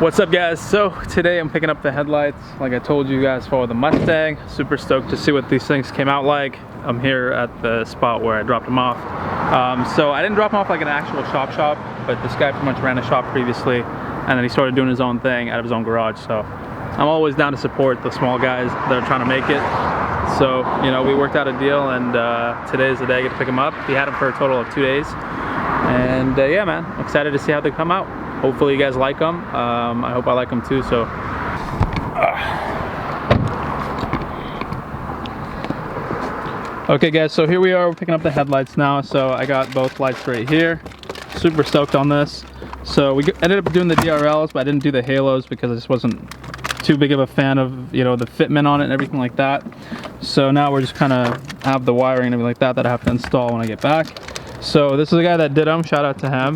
What's up, guys? So today I'm picking up the headlights like I told you guys for the Mustang. Super stoked to see what these things came out like. I'm here at the spot where I dropped them off. So I didn't drop them off like an actual shop, but this guy pretty much ran a shop previously, and then he started doing his own thing out of his own garage. So I'm always down to support the small guys that are trying to make it. So, you know, we worked out a deal, and today's the day I get to pick them up. He had them for a total of 2 days. And yeah, man, I'm excited to see how they come out. Hopefully you guys like them. I hope I like them too, so. Okay guys, so here we are, we're picking up the headlights now. So I got both lights right here. Super stoked on this. So we ended up doing the DRLs, but I didn't do the halos because I just wasn't too big of a fan of, you know, the fitment on it and everything like that. So now we're just kind of have the wiring and everything like that I have to install when I get back. So this is the guy that did them. Shout out to him.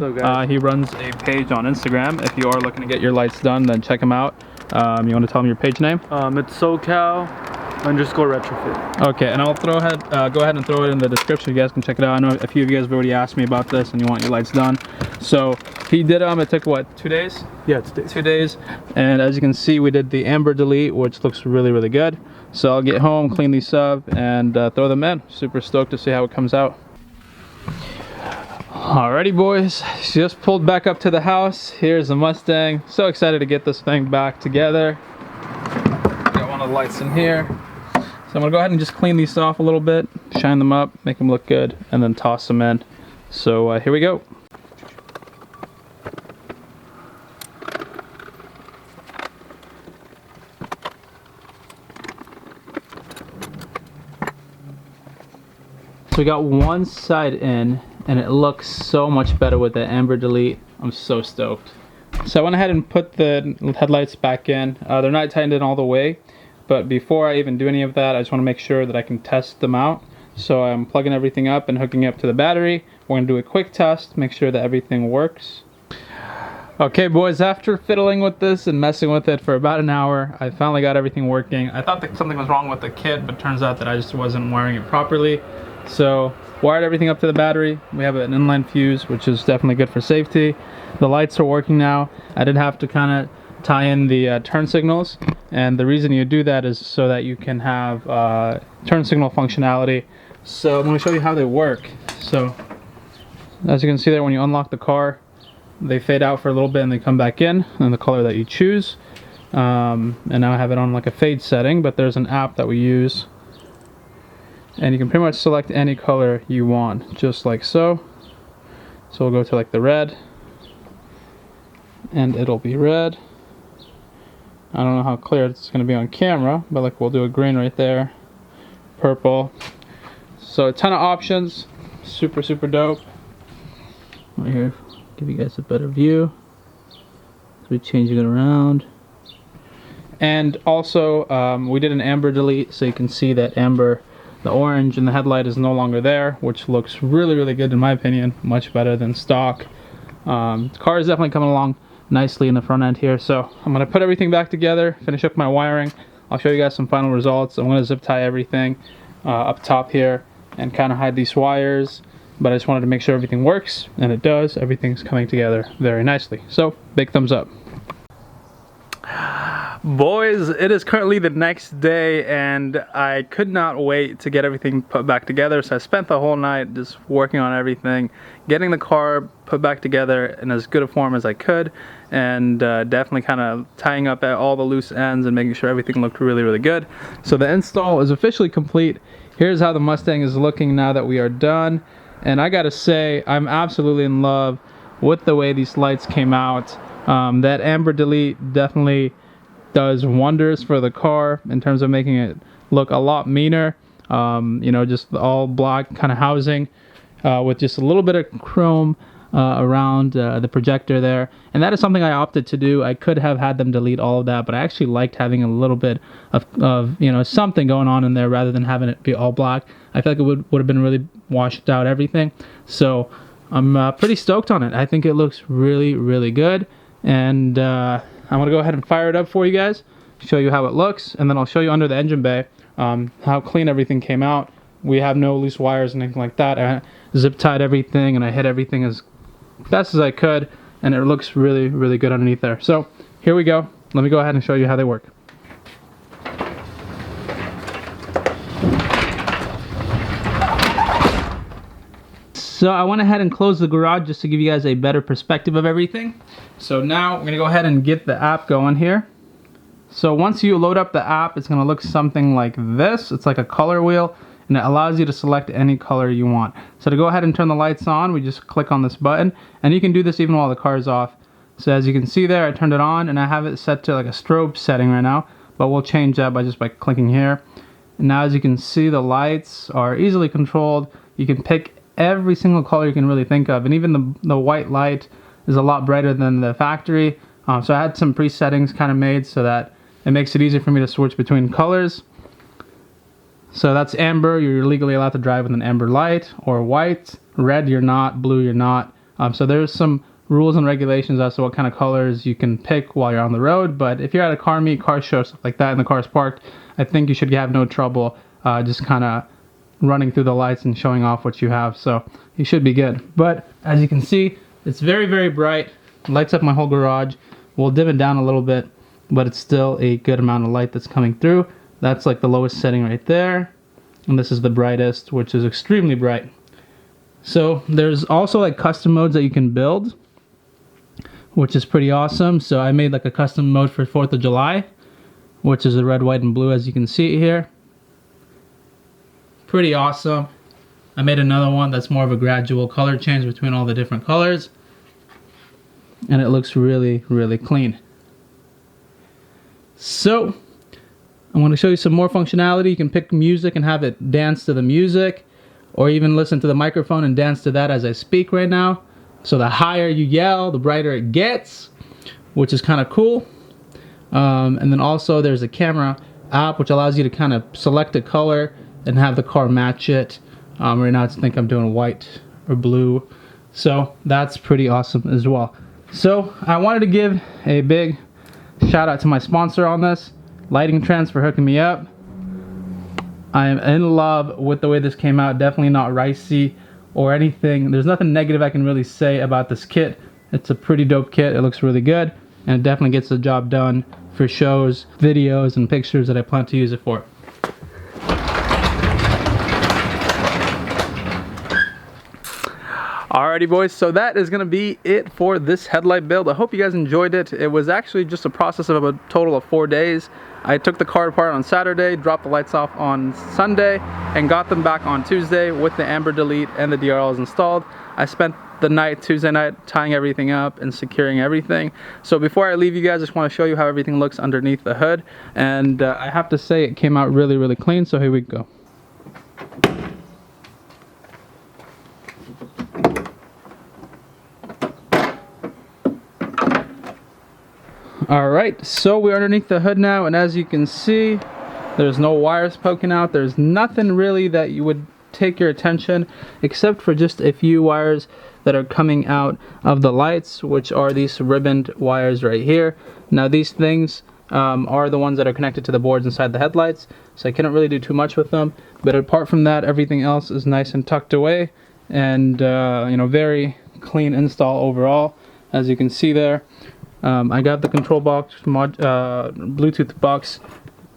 He runs a page on Instagram. If you are looking to get your lights done, then check him out. You want to tell him your page name? It's SoCal_retrofit. Okay, and I'll go ahead and throw it in the description. You guys can check it out. I know a few of you guys have already asked me about this and you want your lights done. So he did them. It took what, 2 days? Yeah, it's 2 days. 2 days. And as you can see, we did the amber delete, which looks really, really good. So I'll get home, clean these up, and throw them in. Super stoked to see how it comes out. Alrighty boys, just pulled back up to the house. Here's the Mustang. So excited to get this thing back together. Got one of the lights in here. So I'm gonna go ahead and just clean these off a little bit, shine them up, make them look good, and then toss them in. So here we go. So we got one side in, and it looks so much better with the amber delete. I'm so stoked. So I went ahead and put the headlights back in. They're not tightened in all the way, but before I even do any of that, I just want to make sure that I can test them out. So I'm plugging everything up and hooking up to the battery. We're going to do a quick test, make sure that everything works. Okay boys, after fiddling with this and messing with it for about an hour, I finally got everything working. I thought that something was wrong with the kit, but turns out that I just wasn't wiring it properly. So wired everything up to the battery. We have an inline fuse, which is definitely good for safety. The lights are working now. I did have to kind of tie in the turn signals, and the reason you do that is so that you can have turn signal functionality. So I'm going to show you how they work. So as you can see there, when you unlock the car, they fade out for a little bit and they come back in the color that you choose. And now I have it on like a fade setting, but there's an app that we use, and you can pretty much select any color you want, just like so. So we'll go to like the red, and it'll be red. I don't know how clear it's going to be on camera, but like we'll do a green right there, purple. So a ton of options, super dope. Right here, give you guys a better view. So we're changing it around. And also we did an amber delete, so you can see that amber, the orange in the headlight is no longer there, which looks really good in my opinion, much better than stock. The car is definitely coming along nicely in the front end here. So I'm going to put everything back together, finish up my wiring. I'll show you guys some final results. I'm going to zip tie everything up top here and kind of hide these wires, but I just wanted to make sure everything works, and it does. Everything's coming together very nicely. So big thumbs up. Boys, it is currently the next day, and I could not wait to get everything put back together. So I spent the whole night just working on everything, getting the car put back together in as good a form as I could, and definitely kind of tying up all the loose ends and making sure everything looked really good. So the install is officially complete. Here's how the Mustang is looking now that we are done, and I gotta say, I'm absolutely in love with the way these lights came out. That amber delete definitely does wonders for the car in terms of making it look a lot meaner. You know, just all black kind of housing with just a little bit of chrome around the projector there, and that is something I opted to do. I could have had them delete all of that, but I actually liked having a little bit of you know, something going on in there rather than having it be all black. I feel like it would have been really washed out everything. So I'm pretty stoked on it. I think it looks really good, and I'm gonna go ahead and fire it up for you guys, show you how it looks, and then I'll show you under the engine bay how clean everything came out. We have no loose wires and anything like that. I zip tied everything and I hit everything as best as I could, and it looks really good underneath there. So here we go. Let me go ahead and show you how they work. So I went ahead and closed the garage just to give you guys a better perspective of everything. So now we're gonna go ahead and get the app going here. So once you load up the app, it's gonna look something like this. It's like a color wheel, and it allows you to select any color you want. So to go ahead and turn the lights on, we just click on this button, and you can do this even while the car is off. So as you can see there, I turned it on, and I have it set to like a strobe setting right now, but we'll change that by clicking here. And now as you can see, the lights are easily controlled. You can pick every single color you can really think of, and even the white light is a lot brighter than the factory. So I had some pre-settings kind of made so that it makes it easier for me to switch between colors. So that's amber, you're legally allowed to drive with an amber light, or white. Red you're not, blue you're not. So there's some rules and regulations as to what kind of colors you can pick while you're on the road, but if you're at a car meet, car show, stuff like that, and the car's parked, I think you should have no trouble just kind of running through the lights and showing off what you have, so you should be good. But as you can see, it's very, very bright. It lights up my whole garage. We'll dim it down a little bit, but it's still a good amount of light that's coming through. That's like the lowest setting right there, and this is the brightest, which is extremely bright. So there's also like custom modes that you can build, which is pretty awesome. So I made like a custom mode for 4th of July, which is the red, white, and blue, as you can see here. Pretty awesome. I made another one that's more of a gradual color change between all the different colors, and it looks really, really clean. So I'm going to show you some more functionality. You can pick music and have it dance to the music, or even listen to the microphone and dance to that as I speak right now. So the higher you yell, the brighter it gets, which is kind of cool. And then also there's a camera app which allows you to kind of select a color and have the car match it. Right now I think I'm doing white or blue, so that's pretty awesome as well. So I wanted to give a big shout out to my sponsor on this, Lighting Trends, for hooking me up. I am in love with the way this came out. Definitely not ricey or anything. There's nothing negative I can really say about this kit. It's a pretty dope kit. It looks really good, and it definitely gets the job done for shows, videos, and pictures that I plan to use it for. Alrighty boys, so that is going to be it for this headlight build. I hope you guys enjoyed it. It was actually just a process of a total of 4 days. I took the car apart on Saturday, dropped the lights off on Sunday, and got them back on Tuesday with the amber delete and the DRLs installed. I spent the night, Tuesday night, tying everything up and securing everything. So before I leave you guys, I just want to show you how everything looks underneath the hood. And I have to say it came out really, really clean, so here we go. Alright, so we're underneath the hood now, and as you can see, there's no wires poking out. There's nothing really that you would take your attention, except for just a few wires that are coming out of the lights, which are these ribboned wires right here. Now these things are the ones that are connected to the boards inside the headlights, so I couldn't really do too much with them. But apart from that, everything else is nice and tucked away, and you know, very clean install overall, as you can see there. I got the control box, Bluetooth box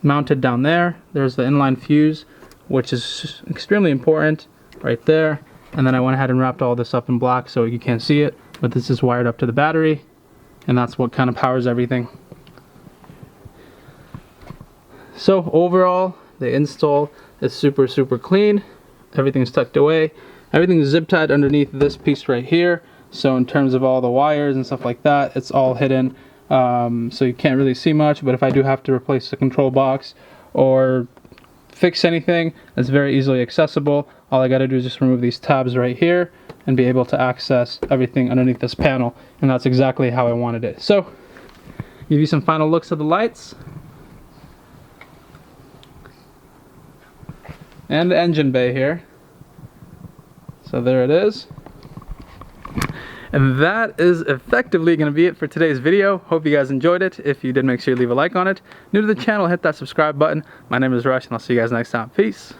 mounted down there. There's the inline fuse, which is extremely important right there. And then I went ahead and wrapped all this up in black so you can't see it, but this is wired up to the battery, and that's what kind of powers everything. So overall, the install is super, super clean. Everything's tucked away. Everything's zip tied underneath this piece right here. So in terms of all the wires and stuff like that, it's all hidden, so you can't really see much. But if I do have to replace the control box or fix anything, it's very easily accessible. All I got to do is just remove these tabs right here and be able to access everything underneath this panel, and that's exactly how I wanted it. So give you some final looks of the lights and the engine bay here. So there it is. And that is effectively going to be it for today's video. Hope you guys enjoyed it. If you did, make sure you leave a like on it. New to the channel, hit that subscribe button. My name is Rush, and I'll see you guys next time. Peace.